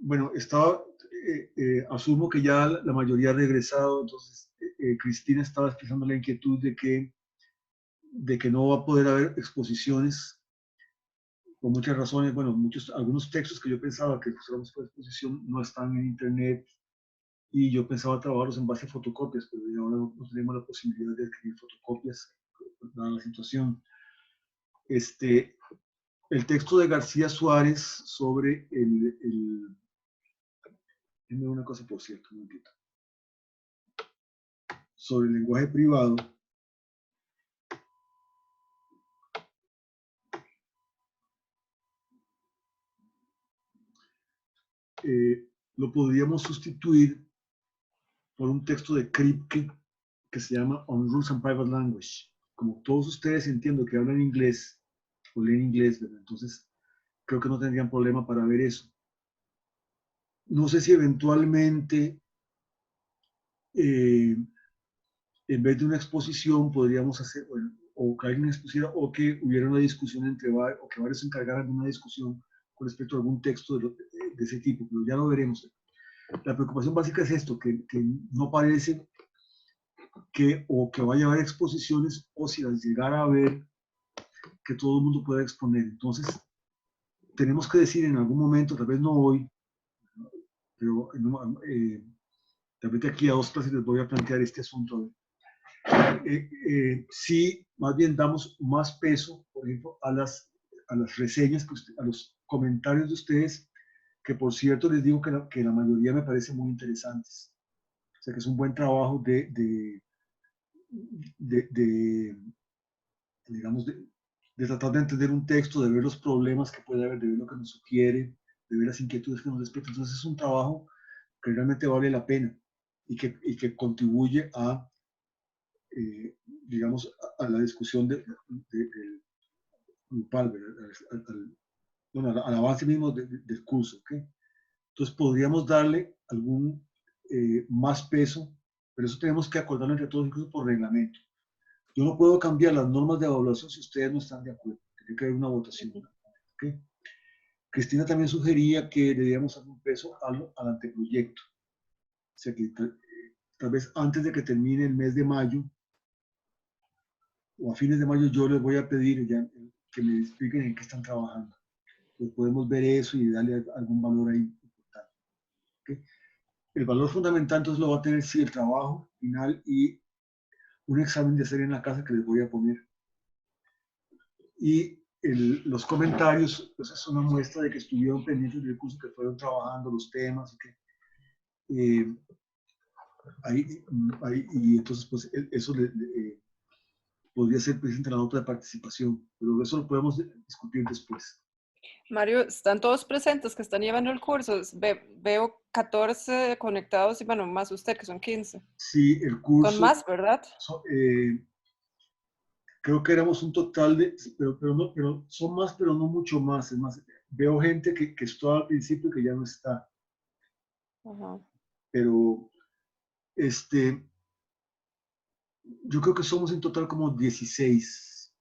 Bueno, asumo que ya la mayoría ha regresado, entonces Cristina estaba expresando la inquietud de que no va a poder haber exposiciones por muchas razones. Bueno, algunos textos que yo pensaba que fuéramos por exposición no están en internet y yo pensaba trabajarlos en base a fotocopias, pero ya ahora no tenemos la posibilidad de adquirir fotocopias, dada la situación. Este, el texto de García Suárez sobre dime una cosa por cierto, un momentito, sobre el lenguaje privado, lo podríamos sustituir por un texto de Kripke que se llama On Rules and Private Language. Como todos ustedes entiendo que hablan inglés o leen inglés, ¿verdad? Entonces creo que no tendrían problema para ver eso. No sé si eventualmente, eh, en vez de una exposición, podríamos hacer, bueno, o que alguien expusiera, o que hubiera una discusión entre varios, o que varios se encargaran de una discusión con respecto a algún texto de ese tipo, pero ya lo veremos. La preocupación básica es esto, que no parece que vaya a haber exposiciones, o si las llegara a ver, que todo el mundo pueda exponer. Entonces, tenemos que decir en algún momento, tal vez no hoy, pero tal vez de aquí a 2 clases les voy a plantear este asunto. Si más bien damos más peso, por ejemplo, a las reseñas, a los comentarios de ustedes, que por cierto les digo que la mayoría me parecen muy interesantes. O sea que es un buen trabajo de digamos, de tratar de entender un texto, de ver los problemas que puede haber, de ver lo que nos sugiere, de ver las inquietudes que nos despierta. Entonces es un trabajo que realmente vale la pena y que contribuye digamos, a la discusión del grupal, bueno, al avance mismo del curso. ¿Okay? Entonces podríamos darle algún más peso, pero eso tenemos que acordarlo entre todos, incluso por reglamento. Yo no puedo cambiar las normas de evaluación si ustedes no están de acuerdo. Tiene que haber una votación. ¿Okay? Cristina también sugería que le diéramos algún peso al anteproyecto. O sea que tal vez antes de que termine el mes de mayo o a fines de mayo yo les voy a pedir ya que me expliquen en qué están trabajando. Pues podemos ver eso y darle algún valor ahí importante. ¿Okay? El valor fundamental entonces lo va a tener sí el trabajo final y un examen de hacer en la casa que les voy a poner. Y los comentarios, pues es una muestra de que estuvieron pendientes del curso, que fueron trabajando los temas, y y entonces pues eso podría ser presente en la nota de participación, pero eso lo podemos discutir después. Mario, están todos presentes que están llevando el curso. Veo 14 conectados y bueno, más usted, que son 15. Sí, el Son curso, más, ¿verdad? creo que éramos un total de, pero son más, pero no mucho más. Es más, veo gente que estaba al principio que ya no está, Ajá. pero este, yo creo que somos en total como 16.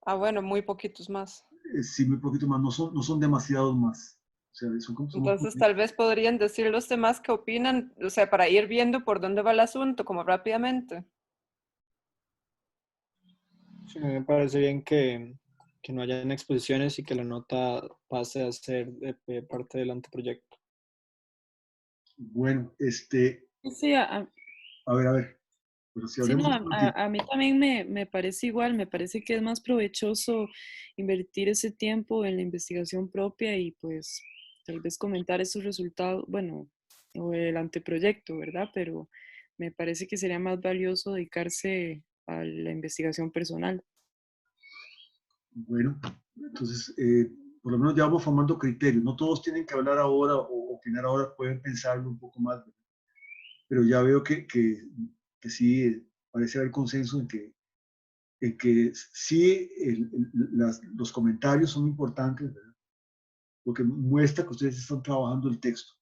Ah, bueno, muy poquitos más. Sí, muy poquito más, no son demasiados más. O sea, somos Entonces, tal vez podrían decir los demás qué opinan, o sea, para ir viendo por dónde va el asunto, como rápidamente. Sí, me parece bien que no hayan exposiciones y que la nota pase a ser parte del anteproyecto. bueno, Sí, a ver, pero si sí, hablemos no, un poquito. a mí también me parece igual, me parece que es más provechoso invertir ese tiempo en la investigación propia y pues tal vez comentar esos resultados, bueno, o el anteproyecto, ¿verdad? Pero me parece que sería más valioso dedicarse a la investigación personal. Bueno, entonces, por lo menos ya vamos formando criterios. No todos tienen que hablar ahora o opinar ahora, pueden pensarlo un poco más, ¿verdad? Pero ya veo que sí parece haber consenso en que sí los comentarios son importantes, ¿verdad? Porque muestra que ustedes están trabajando el texto.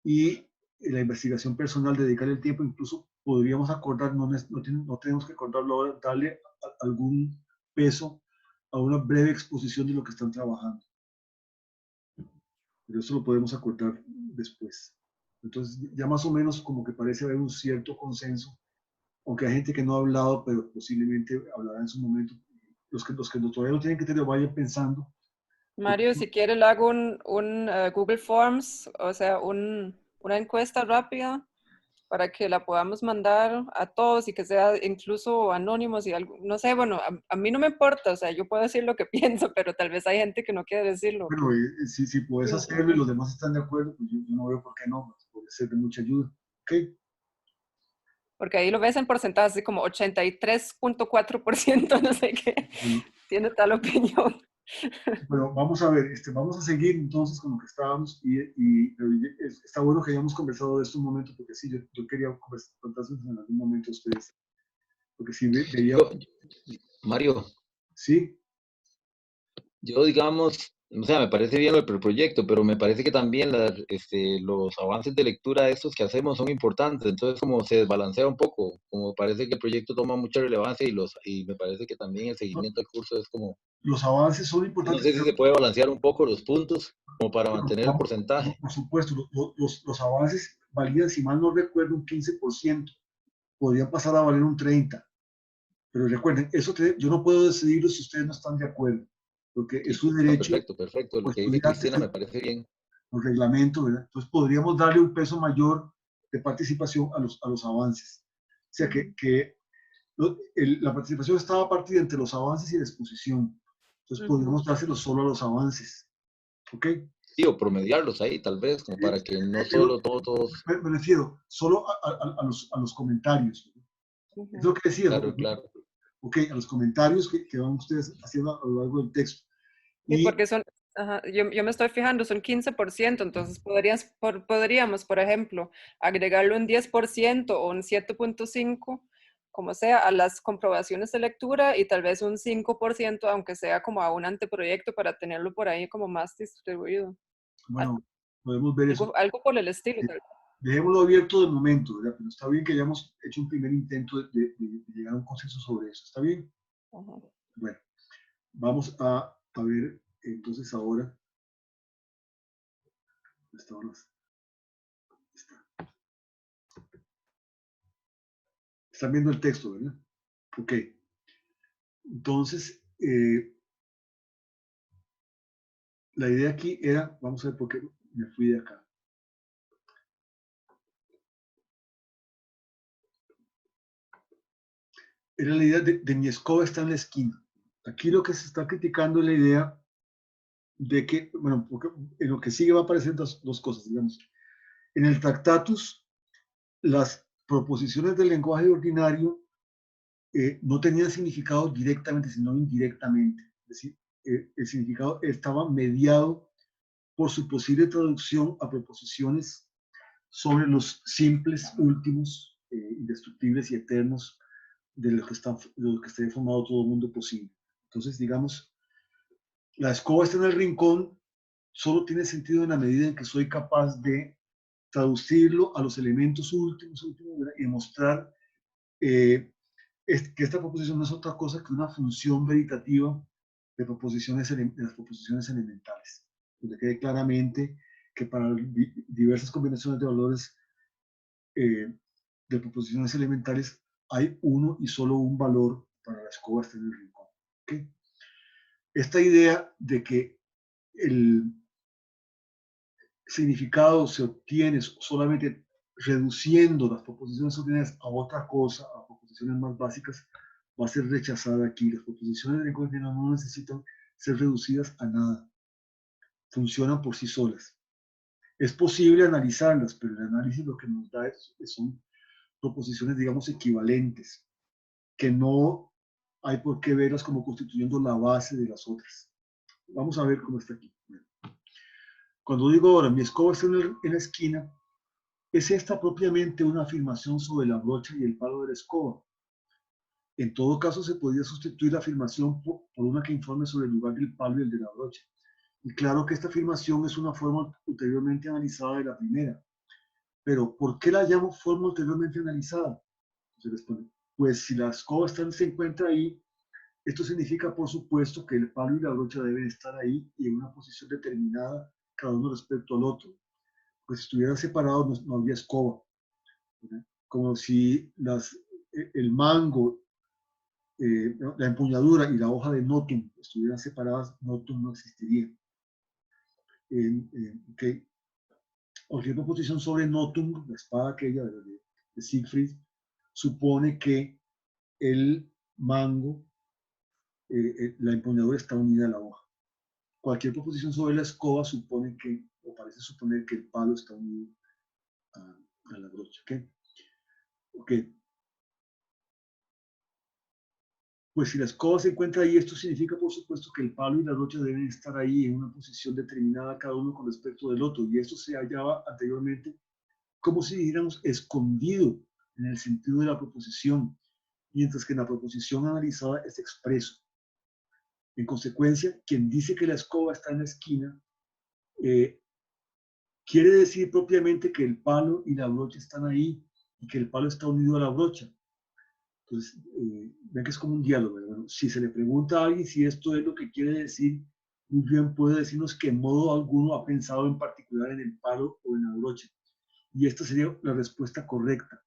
Y la investigación personal, dedicarle el tiempo, incluso podríamos acordar, no tenemos que acordarlo ahora, darle algún peso a una breve exposición de lo que están trabajando. pero eso lo podemos acordar después. Entonces, ya más o menos como que parece haber un cierto consenso, aunque hay gente que no ha hablado, pero posiblemente hablará en su momento. Los que todavía no tienen criterio vayan pensando. Mario, si quiere le hago un Google Forms, o sea, una encuesta rápida para que la podamos mandar a todos y que sea incluso anónimos y algo, no sé, bueno, a mí no me importa, o sea, yo puedo decir lo que pienso, pero tal vez hay gente que no quiere decirlo. Bueno, si puedes hacerlo y los demás están de acuerdo, pues yo no veo por qué no, pues puede ser de mucha ayuda. ¿Ok? Porque ahí lo ves en porcentaje, así como 83.4%, no sé qué, Bueno, tiene tal opinión. bueno, vamos a ver, vamos a seguir entonces con lo que estábamos está bueno que hayamos conversado de esto un momento, porque sí, yo quería contarles en algún momento a ustedes, porque sí veía, Yo, Mario, sí, yo digamos, o sea, me parece bien el proyecto, pero me parece que también los avances de lectura estos que hacemos son importantes, entonces como se desbalancea un poco, como parece que el proyecto toma mucha relevancia y me parece que también el seguimiento del curso es como, los avances son no importantes, sé si se puede balancear un poco los puntos como para mantener el porcentaje. por supuesto, los avances valían, si mal no recuerdo, un 15%, podrían pasar a valer un 30%. Pero recuerden, yo no puedo decidirlo si ustedes no están de acuerdo, porque es Sí, su no, derecho perfecto, perfecto, lo como que dice estudiantes, Cristina me parece bien. los reglamentos, ¿verdad? Entonces podríamos darle un peso mayor de participación a los avances. O sea que la participación estaba partida entre los avances y la exposición. Entonces podríamos dárselo solo a los avances. ¿Ok? Sí, o promediarlos ahí tal vez, como para que no Pero solo todos, me refiero solo a los comentarios. Es lo que decía. claro, claro. Ok, a los comentarios que van ustedes haciendo a lo largo del texto. Sí, Y porque son, ajá, yo me estoy fijando, son 15%, entonces podríamos, por ejemplo, agregarlo un 10% o un 7.5%, como sea, a las comprobaciones de lectura y tal vez un 5%, aunque sea como a un anteproyecto para tenerlo por ahí como más distribuido. bueno, podemos ver eso. Algo por el estilo, tal vez. Dejémoslo abierto de momento, ¿verdad? Pero está bien que hayamos hecho un primer intento de llegar a un consenso sobre eso. ¿Está bien? Ajá. Bueno, vamos a ver entonces ahora. Están viendo el texto, ¿verdad? Ok. Entonces, la idea aquí era, vamos a ver por qué me fui de acá. Era la idea de mi escoba está en la esquina. Aquí lo que se está criticando es la idea de que, bueno, porque en lo que sigue va a aparecer dos cosas, digamos. En el Tractatus, las proposiciones del lenguaje ordinario no tenían significado directamente, sino indirectamente. Es decir, el significado estaba mediado por su posible traducción a proposiciones sobre los simples, últimos, indestructibles y eternos de lo que estaría formado todo el mundo posible. Entonces, digamos, la escoba está en el rincón, solo tiene sentido en la medida en que soy capaz de traducirlo a los elementos últimos y demostrar que esta proposición no es otra cosa que una función veritativa de las proposiciones elementales, donde quede claramente que para diversas combinaciones de valores de proposiciones elementales hay uno y solo un valor para la escoba esté en el rincón. ¿Okay? Esta idea de que el significado se obtiene solamente reduciendo las proposiciones ordinarias a otra cosa, a proposiciones más básicas, va a ser rechazada aquí. Las proposiciones de lenguaje no necesitan ser reducidas a nada, funcionan por sí solas. Es posible analizarlas, pero el análisis lo que nos da son proposiciones, digamos, equivalentes, que no hay por qué verlas como constituyendo la base de las otras. Vamos a ver cómo está aquí. Cuando digo ahora, mi escoba está en la esquina, ¿es esta propiamente una afirmación sobre la brocha y el palo de la escoba? En todo caso, se podría sustituir la afirmación por una que informe sobre el lugar del palo y el de la brocha. Y claro que esta afirmación es una forma ulteriormente analizada de la primera. Pero, ¿por qué la llamo forma ulteriormente analizada? Se responde, pues si la escoba se encuentra ahí, esto significa, por supuesto, que el palo y la brocha deben estar ahí y en una posición determinada cada uno respecto al otro. Pues si estuvieran separados no habría escoba, ¿verdad? Como si el mango, la empuñadura y la hoja de notum estuvieran separadas, notum no existiría. Okay. Cualquier proposición sobre notum, la espada aquella de Siegfried, supone que el mango, la empuñadura está unida a la hoja. Cualquier proposición sobre la escoba supone que, o parece suponer que el palo está unido a la brocha. ¿Okay? Okay. Pues si la escoba se encuentra ahí, esto significa, por supuesto, que el palo y la brocha deben estar ahí en una posición determinada cada uno con respecto del otro. Y esto se hallaba anteriormente como si dijéramos escondido en el sentido de la proposición, mientras que en la proposición analizada es expreso. En consecuencia, quien dice que la escoba está en la esquina, quiere decir propiamente que el palo y la brocha están ahí y que el palo está unido a la brocha. Entonces, ven que es como un diálogo, ¿verdad? Bueno, si se le pregunta a alguien si esto es lo que quiere decir, muy bien puede decirnos que en modo alguno ha pensado en particular en el palo o en la brocha. Y esta sería la respuesta correcta,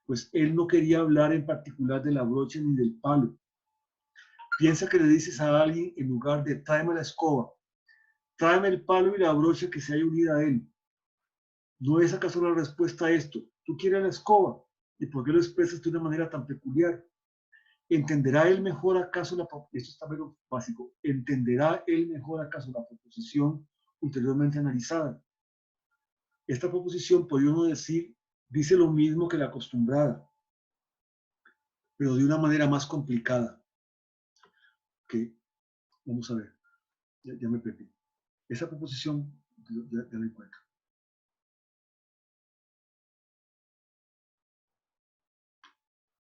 pues él no quería hablar en particular de la brocha ni del palo. Piensa que le dices a alguien en lugar de tráeme la escoba, tráeme el palo y la brocha que se haya unida a él. ¿No es acaso la respuesta a esto? ¿Tú quieres la escoba? ¿Y por qué lo expresas de una manera tan peculiar? ¿Entenderá él mejor acaso esto está menos básico, ¿entenderá él mejor acaso la proposición ulteriormente analizada? Esta proposición, podría uno decir, dice lo mismo que la acostumbrada, pero de una manera más complicada. Ok, vamos a ver, ya me perdí. Esa proposición, ya la encuentro.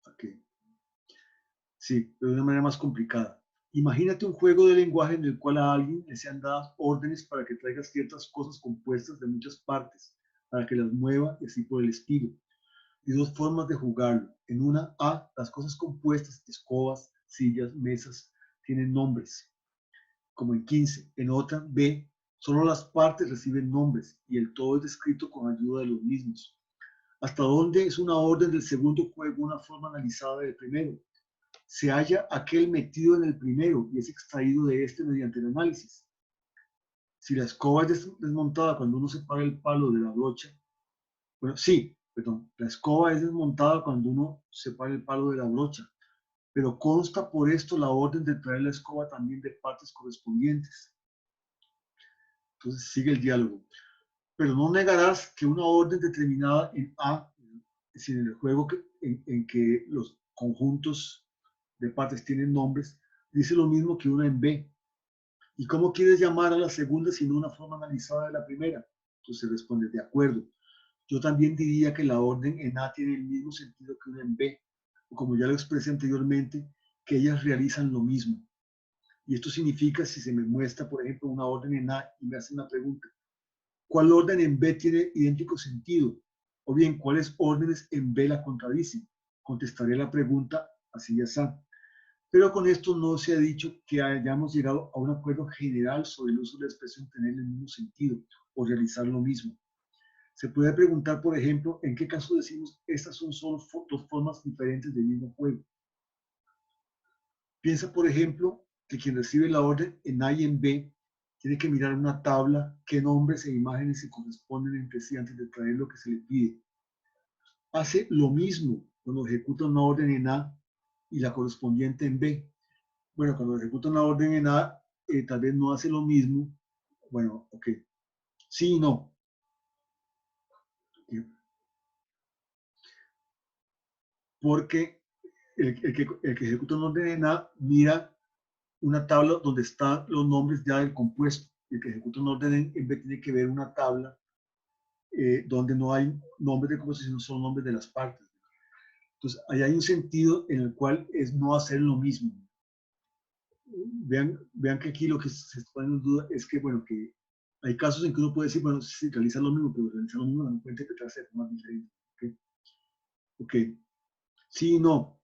Ok. Sí, pero de una manera más complicada. Imagínate un juego de lenguaje en el cual a alguien le sean dadas órdenes para que traiga ciertas cosas compuestas de muchas partes, para que las mueva y así por el estilo. Y dos formas de jugarlo. En una, A, las cosas compuestas, escobas, sillas, mesas, tienen nombres, como en 15. En otra, B, solo las partes reciben nombres y el todo es descrito con ayuda de los mismos. ¿Hasta dónde es una orden del segundo juego una forma analizada del primero? Se halla aquel metido en el primero y es extraído de este mediante el análisis. Si la escoba es desmontada cuando uno separa el palo de la brocha, bueno, sí, perdón, la escoba es desmontada cuando uno separa el palo de la brocha, pero consta por esto la orden de traer la escoba también de partes correspondientes. Entonces sigue el diálogo. Pero no negarás que una orden determinada en A, es decir, en el juego en que los conjuntos de partes tienen nombres, dice lo mismo que una en B. ¿Y cómo quieres llamar a la segunda sino una forma analizada de la primera? Entonces responde, de acuerdo. Yo también diría que la orden en A tiene el mismo sentido que una en B, o como ya lo expresé anteriormente, que ellas realizan lo mismo. Y esto significa, si se me muestra, por ejemplo, una orden en A y me hace una pregunta, ¿cuál orden en B tiene idéntico sentido? O bien, ¿cuáles órdenes en B la contradicen? Contestaré la pregunta así ya está. Pero con esto no se ha dicho que hayamos llegado a un acuerdo general sobre el uso de la expresión tener el mismo sentido o realizar lo mismo. Se puede preguntar, por ejemplo, en qué caso decimos estas son solo dos formas diferentes del mismo juego. Piensa, por ejemplo, que quien recibe la orden en A y en B tiene que mirar una tabla qué nombres e imágenes se corresponden entre sí antes de traer lo que se le pide. Hace lo mismo cuando ejecuta una orden en A y la correspondiente en B. Bueno, cuando ejecuta una orden en A, tal vez no hace lo mismo. Bueno, ok. Sí y no. Porque el que ejecuta una orden en A mira una tabla donde están los nombres ya del compuesto. El que ejecuta una orden en B tiene que ver una tabla donde no hay nombres de composición, son nombres de las partes. Entonces, ahí hay un sentido en el cual es no hacer lo mismo. Vean que aquí lo que se está poniendo en duda es que, bueno, que hay casos en que uno puede decir, bueno, sí, realiza lo mismo, pero realizar lo mismo no puede interpretarse de forma diferente. Ok. Sí y no.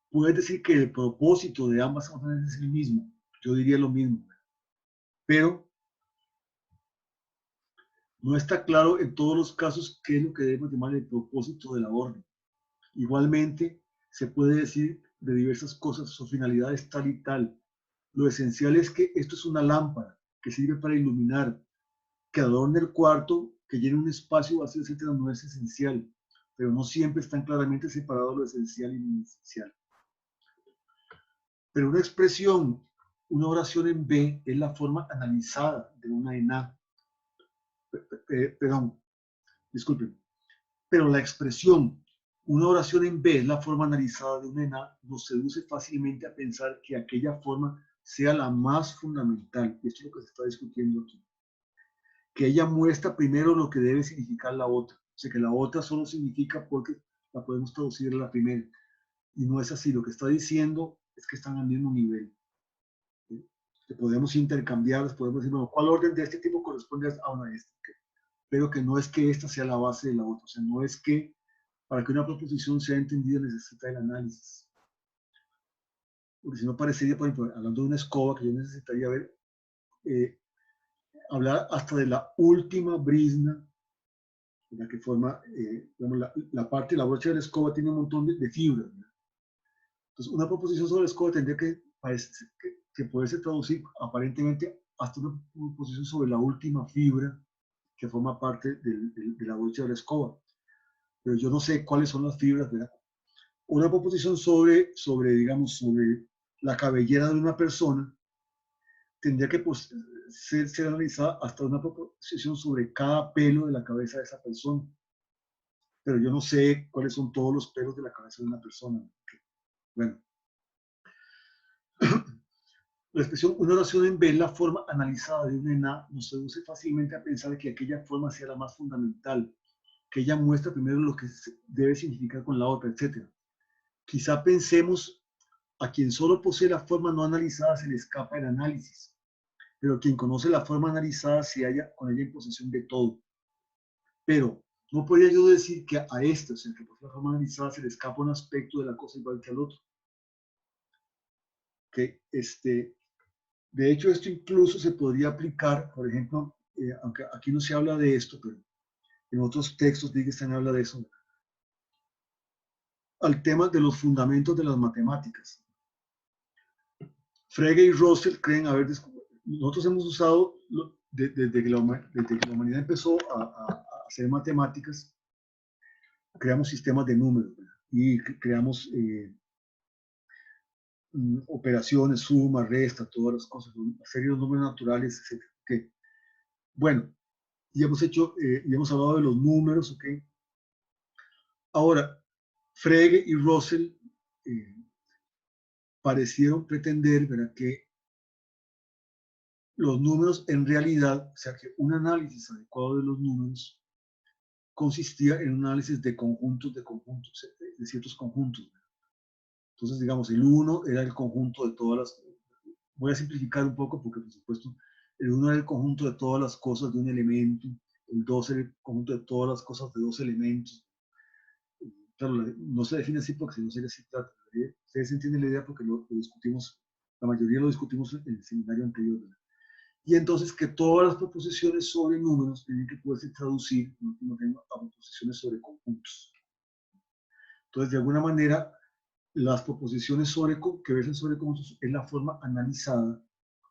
Puedes decir que el propósito de ambas órdenes es el mismo. Yo diría lo mismo. Pero No está claro en todos los casos qué es lo que debemos llamar el propósito de la orden. Igualmente, se puede decir de diversas cosas, su finalidad es tal y tal. Lo esencial es que esto es una lámpara que sirve para iluminar, que adorne el cuarto, que llene un espacio vacío, etcétera, no es esencial, pero no siempre están claramente separados lo esencial y lo inesencial. Pero una expresión, una oración en B, es la forma analizada de una en A. Perdón, disculpen. Pero la expresión, una oración en B, es la forma analizada de una en A, nos seduce fácilmente a pensar que aquella forma sea la más fundamental. Y esto es lo que se está discutiendo aquí. Que ella muestra primero lo que debe significar la otra. O sea, que la otra solo significa porque la podemos traducir a la primera. Y no es así. Lo que está diciendo es que están al mismo nivel. ¿Sí? Que podemos intercambiar, podemos decir, bueno, ¿cuál orden de este tipo corresponde a una de estas? Pero que no es que esta sea la base de la otra. O sea, no es que para que una proposición sea entendida necesita el análisis. Porque si no parecería, por ejemplo, hablando de una escoba, que yo necesitaría ver, hablar hasta de la última brizna, la que forma, digamos, la parte de la brocha de la escoba tiene un montón de fibras, ¿verdad? Entonces, una proposición sobre la escoba tendría que poderse traducir aparentemente hasta una proposición sobre la última fibra que forma parte de la brocha de la escoba. Pero yo no sé cuáles son las fibras, ¿verdad? Una proposición digamos, sobre la cabellera de una persona tendría que pues, ser analizada hasta una proposición sobre cada pelo de la cabeza de esa persona. Pero yo no sé cuáles son todos los pelos de la cabeza de una persona. Bueno, la expresión una oración en B, la forma analizada de una en A, nos seduce fácilmente a pensar que aquella forma sea la más fundamental, que ella muestra primero lo que debe significar con la otra, etc. Quizá pensemos a quien solo posee la forma no analizada se le escapa el análisis, pero quien conoce la forma analizada se halla con ella en posesión de todo. Pero no podría yo decir que a este, o sea, que por la forma analizada se le escapa un aspecto de la cosa igual que al otro. Que de hecho, esto incluso se podría aplicar, por ejemplo, aunque aquí no se habla de esto, pero en otros textos Wittgenstein habla de eso, al tema de los fundamentos de las matemáticas. Frege y Russell creen haber descubierto, nosotros hemos usado, desde que la humanidad empezó a hacer matemáticas, creamos sistemas de números, ¿verdad? Y creamos operaciones, suma, resta, todas las cosas, una serie de números naturales, etc. Okay. Bueno, y hemos hablado de los números, ¿ok? Ahora, Frege y Russell parecieron pretender, ¿verdad?, que los números en realidad, o sea, que un análisis adecuado de los números consistía en un análisis de conjuntos, de ciertos conjuntos, ¿verdad? Entonces, digamos, el 1 era el conjunto de todas las... Voy a simplificar un poco porque, por supuesto, el 1 era el conjunto de todas las cosas de un elemento, el 2 era el conjunto de todas las cosas de dos elementos. Claro, no se define así porque si no sería así. Ustedes entienden la idea porque lo discutimos, la mayoría lo discutimos en el seminario anterior, ¿verdad? Y entonces que todas las proposiciones sobre números tienen que poderse traducir a proposiciones sobre conjuntos. Entonces, de alguna manera, las proposiciones que versan sobre conjuntos es la forma analizada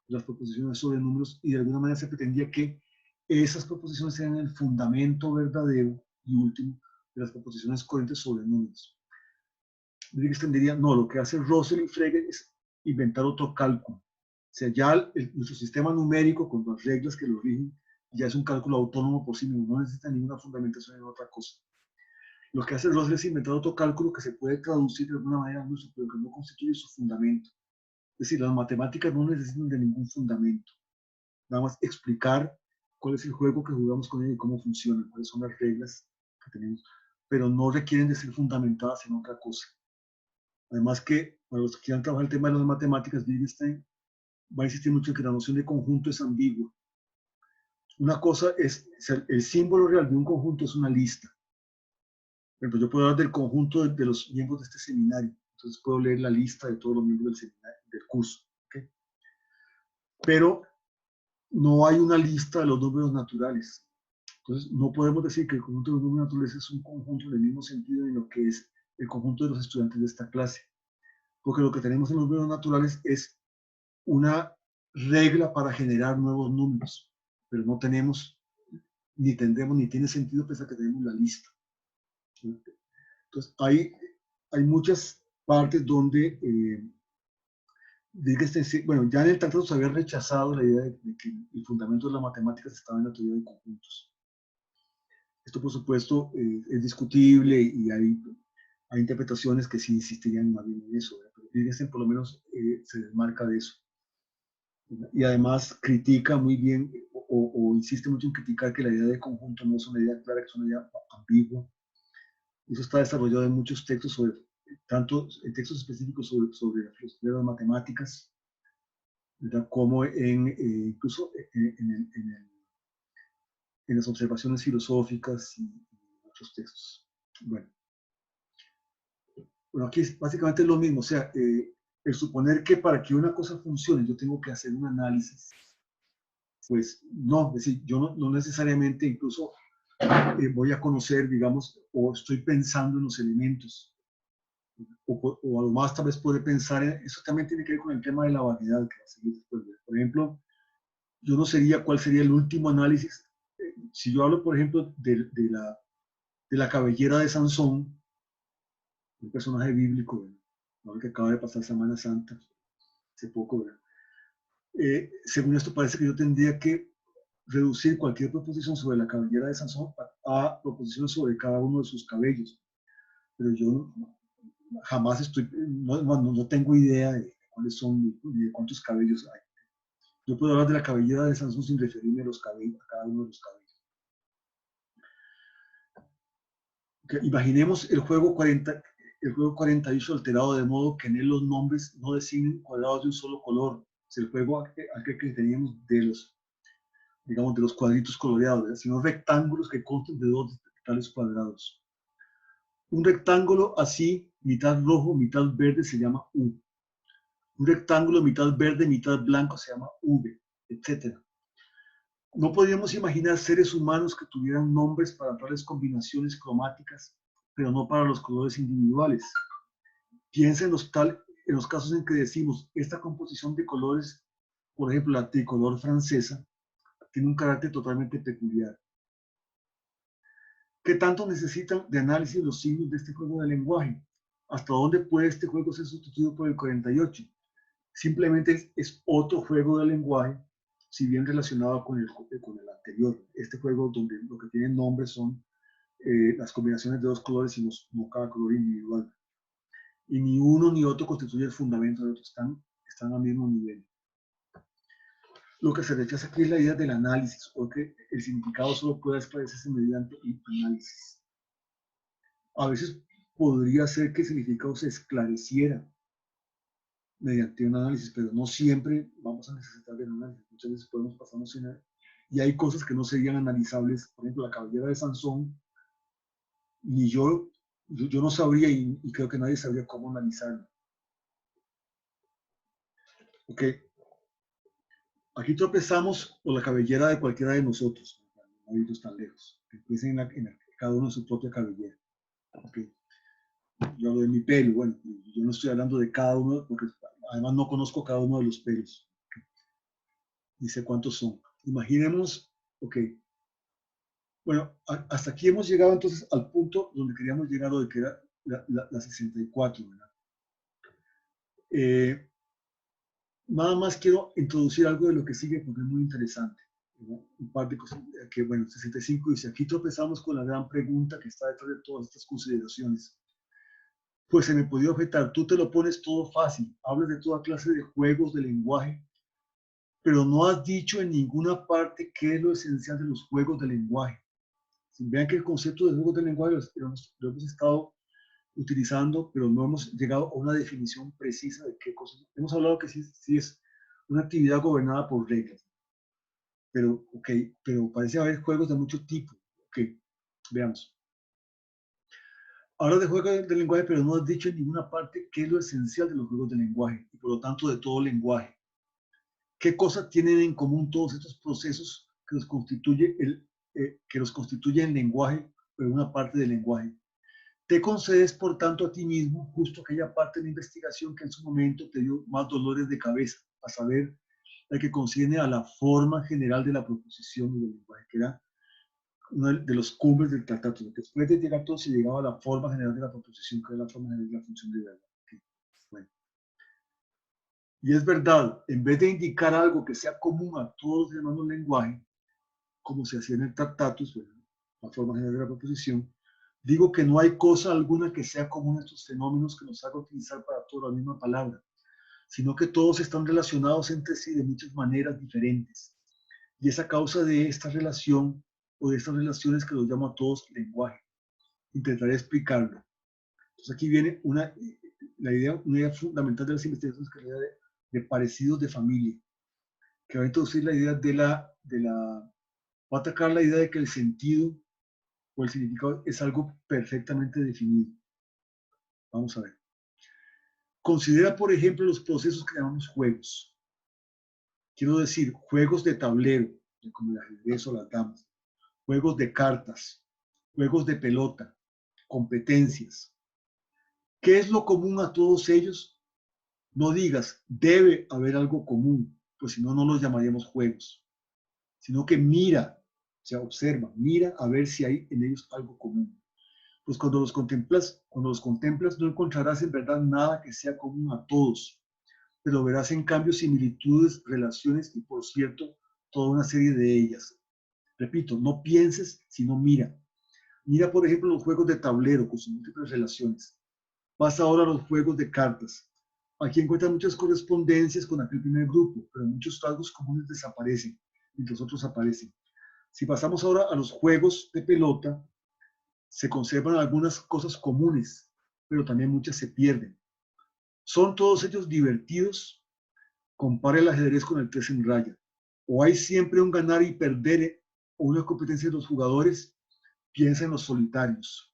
de las proposiciones sobre números, y de alguna manera se pretendía que esas proposiciones sean el fundamento verdadero y último de las proposiciones coherentes sobre números. Wittgenstein diría, no, lo que hace Russell y Frege es inventar otro cálculo. O sea, ya nuestro sistema numérico, con las reglas que lo rigen, ya es un cálculo autónomo por sí mismo, no necesita ninguna fundamentación en otra cosa. Lo que hace Russell es inventar otro cálculo que se puede traducir de alguna manera al uso, pero que no constituye su fundamento. Es decir, las matemáticas no necesitan de ningún fundamento. Nada más explicar cuál es el juego que jugamos con él y cómo funciona, cuáles son las reglas que tenemos, pero no requieren de ser fundamentadas en otra cosa. Además que, para los que quieran trabajar el tema de las matemáticas, Wittgenstein va a insistir mucho en que la noción de conjunto es ambigua. Una cosa es, el símbolo real de un conjunto es una lista. Por ejemplo, yo puedo hablar del conjunto de los miembros de este seminario, entonces puedo leer la lista de todos los miembros del seminario, del curso. ¿Okay? Pero no hay una lista de los números naturales. Entonces, no podemos decir que el conjunto de los números naturales es un conjunto en el mismo sentido en lo que es el conjunto de los estudiantes de esta clase. Porque lo que tenemos en los números naturales es una regla para generar nuevos números, pero no tenemos, ni tendremos, ni tiene sentido pensar que tenemos la lista. Entonces, hay muchas partes donde, bueno, ya en el tratado se había rechazado la idea de que el fundamento de las matemáticas estaba en la teoría de conjuntos. Esto, por supuesto, es discutible y hay interpretaciones que sí insistirían más bien en eso, pero Wittgenstein por lo menos se desmarca de eso. Y además critica muy bien o insiste mucho en criticar que la idea de conjunto no es una idea clara, que es una idea ambigua. Eso está desarrollado en muchos textos, tanto en textos específicos sobre la filosofía de las matemáticas, ¿verdad? Como incluso en las observaciones filosóficas y otros textos. Bueno, aquí es básicamente lo mismo, o sea, el suponer que para que una cosa funcione yo tengo que hacer un análisis, pues no, es decir, yo no necesariamente incluso voy a conocer, digamos, o estoy pensando en los elementos, o a lo más tal vez puede pensar en, eso también tiene que ver con el tema de la variedad que va a seguir después. Por ejemplo, yo no sería cuál sería el último análisis, si yo hablo, por ejemplo, de la cabellera de Sansón, un personaje bíblico, ¿no? Que acaba de pasar Semana Santa, hace poco, ¿verdad? Según esto parece que yo tendría que reducir cualquier proposición sobre la cabellera de Sansón a proposiciones sobre cada uno de sus cabellos. Pero yo jamás no tengo idea de cuáles son ni de cuántos cabellos hay. Yo puedo hablar de la cabellera de Sansón sin referirme a cada uno de los cabellos. Imaginemos el juego 48 alterado de modo que en él los nombres no designen cuadrados de un solo color. Es el juego al que teníamos de los cuadritos coloreados, ¿verdad? Sino rectángulos que constan de dos tales cuadrados. Un rectángulo así, mitad rojo, mitad verde, se llama U. Un rectángulo mitad verde, mitad blanco se llama V, etc. No podríamos imaginar seres humanos que tuvieran nombres para tales combinaciones cromáticas, pero no para los colores individuales. Piensa en los casos en que decimos esta composición de colores, por ejemplo, la tricolor francesa, tiene un carácter totalmente peculiar. ¿Qué tanto necesitan de análisis los signos de este juego de lenguaje? ¿Hasta dónde puede este juego ser sustituido por el 48? Simplemente es otro juego de lenguaje, si bien relacionado con el anterior. Este juego donde lo que tiene nombre son las combinaciones de dos colores y no cada color individual. Y ni uno ni otro constituye el fundamento de otro, están al mismo nivel. Lo que se rechaza aquí es la idea del análisis, porque el significado solo puede esclarecerse mediante el análisis. A veces podría ser que el significado se esclareciera mediante un análisis, pero no siempre vamos a necesitar del análisis. Muchas veces podemos pasarnos sin él. Y hay cosas que no serían analizables, por ejemplo, la cabellera de Sansón, ni yo no sabría y creo que nadie sabría cómo analizarlo. Ok. Aquí tropezamos con la cabellera de cualquiera de nosotros, no irnos tan lejos, que empiecen cada uno en su propia cabellera. Okay. Yo hablo de mi pelo, bueno, yo no estoy hablando de cada uno, porque además no conozco cada uno de los pelos, okay. Ni sé cuántos son. Imaginemos, ok, bueno, hasta aquí hemos llegado entonces al punto donde queríamos llegar hoy, que era la 64, ¿verdad? Nada más quiero introducir algo de lo que sigue porque es muy interesante, ¿no? Un par de cosas que, bueno, 65 dice, aquí tropezamos con la gran pregunta que está detrás de todas estas consideraciones. Pues se me podía objetar, tú te lo pones todo fácil, hablas de toda clase de juegos de lenguaje, pero no has dicho en ninguna parte qué es lo esencial de los juegos de lenguaje. Vean que el concepto de juegos de lenguaje lo hemos estado utilizando, pero no hemos llegado a una definición precisa de qué cosas. Hemos hablado que sí es una actividad gobernada por reglas, pero parece haber juegos de mucho tipo. Ok, veamos. Hablas de juegos de lenguaje, pero no has dicho en ninguna parte qué es lo esencial de los juegos de lenguaje y por lo tanto de todo lenguaje. ¿Qué cosas tienen en común todos estos procesos que los constituye que los constituye en lenguaje, pero una parte del lenguaje. Te concedes, por tanto, a ti mismo justo aquella parte de la investigación que en su momento te dio más dolores de cabeza, a saber, la que concierne a la forma general de la proposición y del lenguaje, que era uno de los cumbres del tratado. Después de llegar todo se llegaba a la forma general de la proposición, que era la forma general de la función de verdad. Okay. Bueno. Y es verdad, en vez de indicar algo que sea común a todos los llamados lenguaje, como se hacía en el Tractatus, la forma general de la proposición, digo que no hay cosa alguna que sea común a estos fenómenos que nos haga utilizar para todo la misma palabra, sino que todos están relacionados entre sí de muchas maneras diferentes. Y es a causa de esta relación o de estas relaciones que los llamo a todos lenguaje. Intentaré explicarlo. Entonces aquí viene una idea fundamental de las investigaciones, que es la idea de parecidos de familia, que va a introducir la idea va a atacar la idea de que el sentido o el significado es algo perfectamente definido. Vamos a ver. Considera, por ejemplo, los procesos que llamamos juegos. Quiero decir, juegos de tablero, como el ajedrez o las damas, juegos de cartas, juegos de pelota, competencias. ¿Qué es lo común a todos ellos? No digas, debe haber algo común, pues si no, no los llamaríamos juegos, sino que mira, o sea, observa, mira a ver si hay en ellos algo común. Pues cuando los contemplas no encontrarás en verdad nada que sea común a todos, pero verás en cambio similitudes, relaciones y, por cierto, toda una serie de ellas. Repito, no pienses, sino mira. Mira, por ejemplo, los juegos de tablero con sus múltiples relaciones. Pasa ahora a los juegos de cartas. Aquí encuentras muchas correspondencias con aquel primer grupo, pero muchos rasgos comunes desaparecen, mientras otros aparecen. Si pasamos ahora a los juegos de pelota, se conservan algunas cosas comunes, pero también muchas se pierden. ¿Son todos ellos divertidos? Compara el ajedrez con el 3 en raya. ¿O hay siempre un ganar y perder o una competencia de los jugadores? Piensa en los solitarios.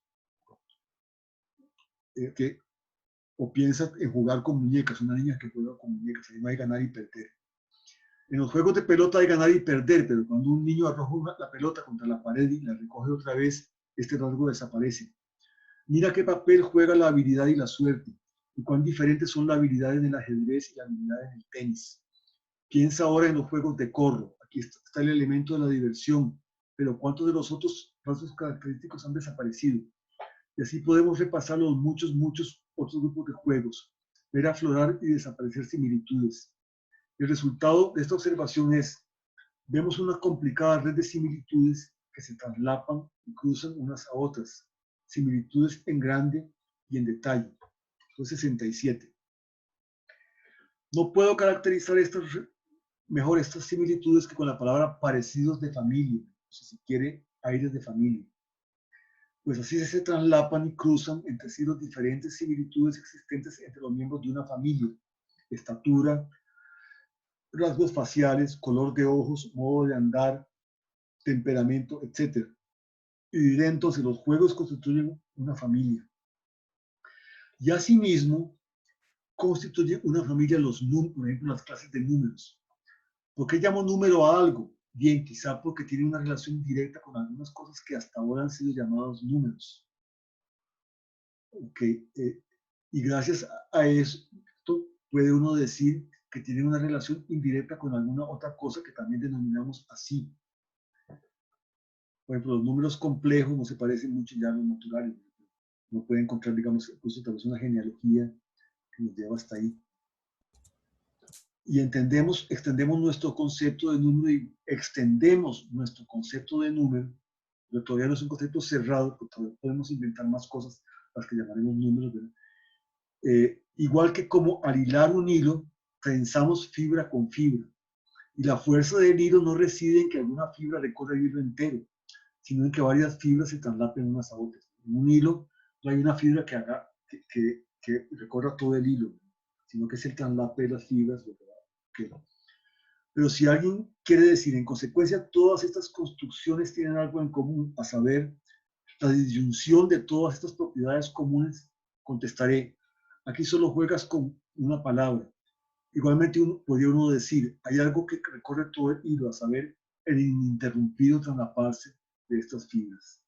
O piensa en jugar con muñecas, una niña que juega con muñecas, ahí no hay ganar y perder. En los juegos de pelota hay ganar y perder, pero cuando un niño arroja la pelota contra la pared y la recoge otra vez, este rasgo desaparece. Mira qué papel juega la habilidad y la suerte, y cuán diferentes son las habilidades en el ajedrez y las habilidades en el tenis. Piensa ahora en los juegos de corro. Aquí está el elemento de la diversión, pero ¿cuántos de los otros rasgos característicos han desaparecido? Y así podemos repasar los muchos otros grupos de juegos, ver aflorar y desaparecer similitudes. El resultado de esta observación es, vemos una complicada red de similitudes que se traslapan y cruzan unas a otras, similitudes en grande y en detalle. Entonces, 67. No puedo caracterizar mejor estas similitudes que con la palabra parecidos de familia, o sea, si quiere, aires de familia. Pues así se traslapan y cruzan entre sí las diferentes similitudes existentes entre los miembros de una familia: estatura, rasgos faciales, color de ojos, modo de andar, temperamento, etc. Y diré entonces, los juegos constituyen una familia. Y asimismo, constituye una familia por ejemplo, las clases de números. ¿Por qué llamo número a algo? Bien, quizá porque tiene una relación directa con algunas cosas que hasta ahora han sido llamados números. Okay. Y gracias a esto puede uno decir que tiene una relación indirecta con alguna otra cosa que también denominamos así. Por ejemplo, los números complejos no se parecen mucho ya a los naturales. No puede encontrar, digamos, incluso tal vez una genealogía que nos lleva hasta ahí. Y extendemos nuestro concepto de número y extendemos nuestro concepto de número, pero todavía no es un concepto cerrado, porque todavía podemos inventar más cosas, las que llamaremos números, ¿verdad? Igual que como al hilar un hilo, trenzamos fibra con fibra. Y la fuerza del hilo no reside en que alguna fibra recorra el hilo entero, sino en que varias fibras se traslapen unas a otras. En un hilo no hay una fibra que recorra todo el hilo, sino que es el traslape de las fibras, ¿verdad? Pero si alguien quiere decir, en consecuencia, todas estas construcciones tienen algo en común, a saber, la disyunción de todas estas propiedades comunes, contestaré, aquí solo juegas con una palabra. Igualmente podría uno decir, hay algo que recorre todo el hilo, a saber, el ininterrumpido traslaparse de estas fibras.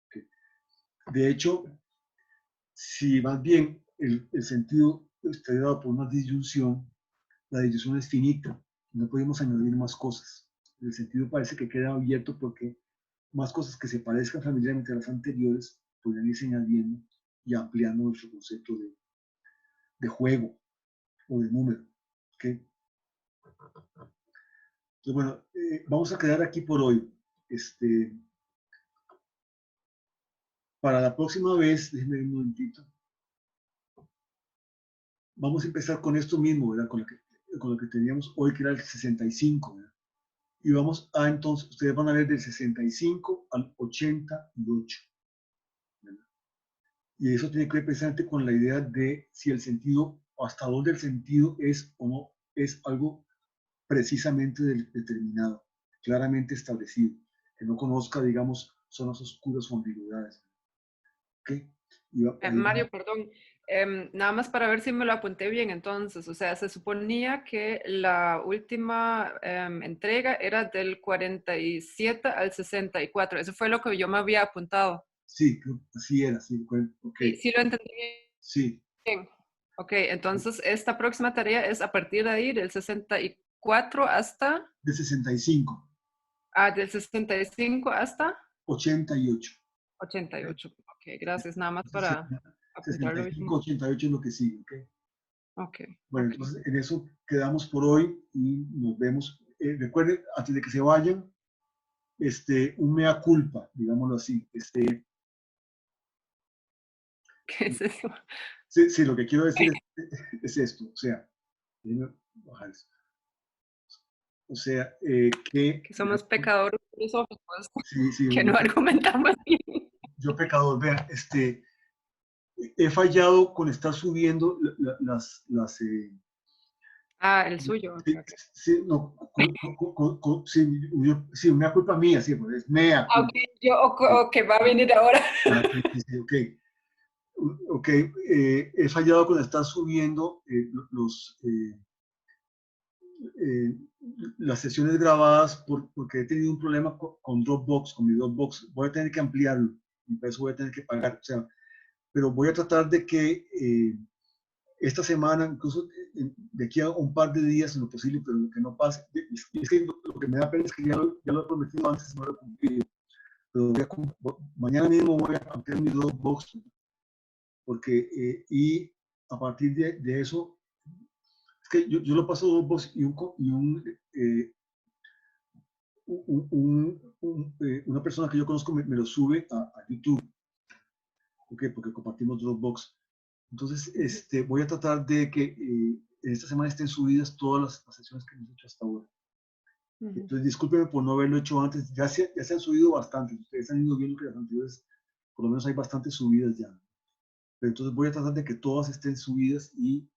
¿Okay? De hecho, si más bien el sentido está dado por una disyunción, la disyunción es finita, no podemos añadir más cosas. El sentido parece que queda abierto porque más cosas que se parezcan familiarmente a las anteriores podrían irse añadiendo y ampliando nuestro concepto de juego o de número. ¿Okay? Entonces, bueno, vamos a quedar aquí por hoy. Para la próxima vez, déjenme un momentito. Vamos a empezar con esto mismo, ¿verdad? Con lo que teníamos hoy, que era el 65, ¿verdad? Y vamos a, entonces, ustedes van a ver del 65 al 88, ¿verdad? Y eso tiene que ver precisamente con la idea de si el sentido, hasta dónde el sentido es o no es algo precisamente determinado, claramente establecido, que no conozca, digamos, zonas oscuras o ambigüedades. ¿Okay? Mario, perdón, nada más para ver si me lo apunté bien entonces, o sea, se suponía que la última entrega era del 47 al 64, eso fue lo que yo me había apuntado. Sí, así era, sí, ok. Sí, sí lo entendí Sí. bien. Ok, entonces esta próxima tarea es a partir de ahí, del 64 hasta... De 65. Del 65 hasta... 88. 88. Ok, gracias, nada más para apuntarlo. 65, 88 es lo que sigue, ¿ok? Ok. Bueno, okay. Entonces en eso quedamos por hoy y nos vemos. Recuerden, antes de que se vayan, un mea culpa, digámoslo así. ¿Qué es eso? Sí, lo que quiero decir es esto, o sea, déjenme bajar eso. O sea, Que somos pecadores filosóficos, sí, que no argumentamos bien. yo pecador, vean, he fallado con estar subiendo El suyo. sí, Okay. sí, no, sí, una culpa mía, sí, pues es mea culpa. Ok, va a venir ahora. Sí, ok, he fallado con estar subiendo las sesiones grabadas porque he tenido un problema con Dropbox, con mi Dropbox. Voy a tener que ampliarlo y para eso voy a tener que pagar. O sea, pero voy a tratar de que esta semana, incluso de aquí a un par de días en lo posible, pero lo que no pase, es que lo que me da pena es que ya lo he prometido antes, no lo he cumplido. Pero mañana mismo voy a ampliar mi Dropbox porque, y a partir de eso, es que yo lo paso Dropbox y una persona que yo conozco me lo sube a YouTube, ¿okay? Porque compartimos Dropbox. Entonces, voy a tratar de que en esta semana estén subidas todas las sesiones que hemos hecho hasta ahora. Entonces, discúlpenme por no haberlo hecho antes. Ya se han subido bastantes. Ustedes han ido viendo que las anteriores, por lo menos hay bastantes subidas ya. Pero entonces voy a tratar de que todas estén subidas y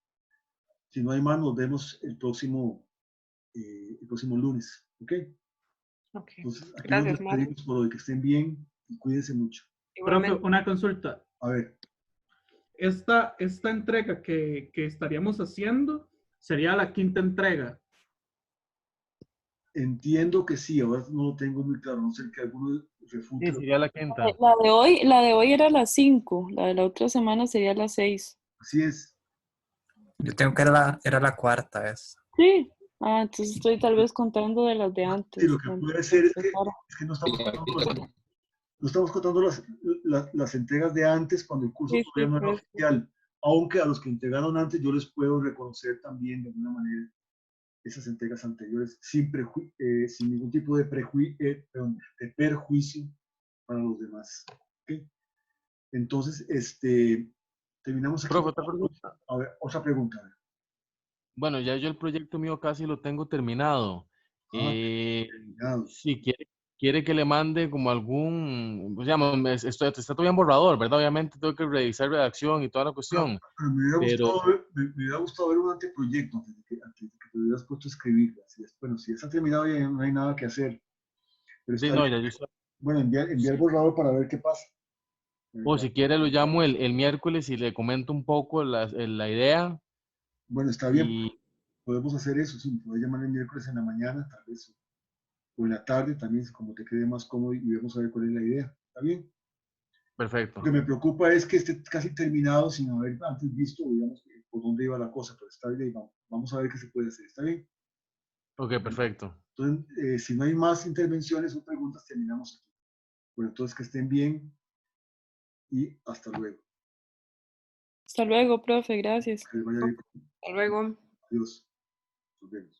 si no hay más, nos vemos el próximo lunes. ¿Ok? Ok. Entonces, aquí Gracias, nos despedimos por hoy. Que estén bien y cuídense mucho. Profe, una consulta. A ver. Esta entrega que estaríamos haciendo sería la quinta entrega. Entiendo que sí, ahora no lo tengo muy claro, no sé que alguno refute. Sí, sería la quinta. La de hoy era las 5, la de la otra semana sería las 6. Así es. Yo tengo que era la cuarta vez. Sí. Entonces estoy tal vez contando de las de antes. Sí, lo que puede ser es que no estamos contando las entregas de antes cuando el curso todavía no era oficial, aunque a los que entregaron antes yo les puedo reconocer también de alguna manera esas entregas anteriores sin ningún tipo de perjuicio para los demás. ¿Okay? Entonces, terminamos aquí. Profe, otra pregunta. A ver, otra pregunta. Bueno, ya yo el proyecto mío casi lo tengo terminado. Si quiere que le mande como algún, pues digamos, está todavía en borrador, ¿verdad? Obviamente tengo que revisar redacción y toda la cuestión. Pero me hubiera gustado ver un anteproyecto antes de que te hubieras puesto a escribir. Bueno, si está terminado ya no hay nada que hacer. Pero sí, no, ya yo sé. Bueno, enviar el borrador para ver qué pasa. O si quiere lo llamo el miércoles y le comento un poco la idea. Bueno, está bien. Podemos hacer eso, sí, puedes llamar el miércoles en la mañana, tal vez. o en la tarde también, como te quede más cómodo, y vamos a ver cuál es la idea. ¿Está bien? Perfecto. Lo que me preocupa es que esté casi terminado sin haber antes visto, digamos, por dónde iba la cosa, pero está bien, vamos a ver qué se puede hacer. ¿Está bien? Ok, perfecto. Entonces, si no hay más intervenciones o preguntas, terminamos aquí. Bueno, entonces que estén bien y hasta luego. Hasta luego, profe, gracias. Que les vaya bien. Hasta luego. Adiós. Nos vemos.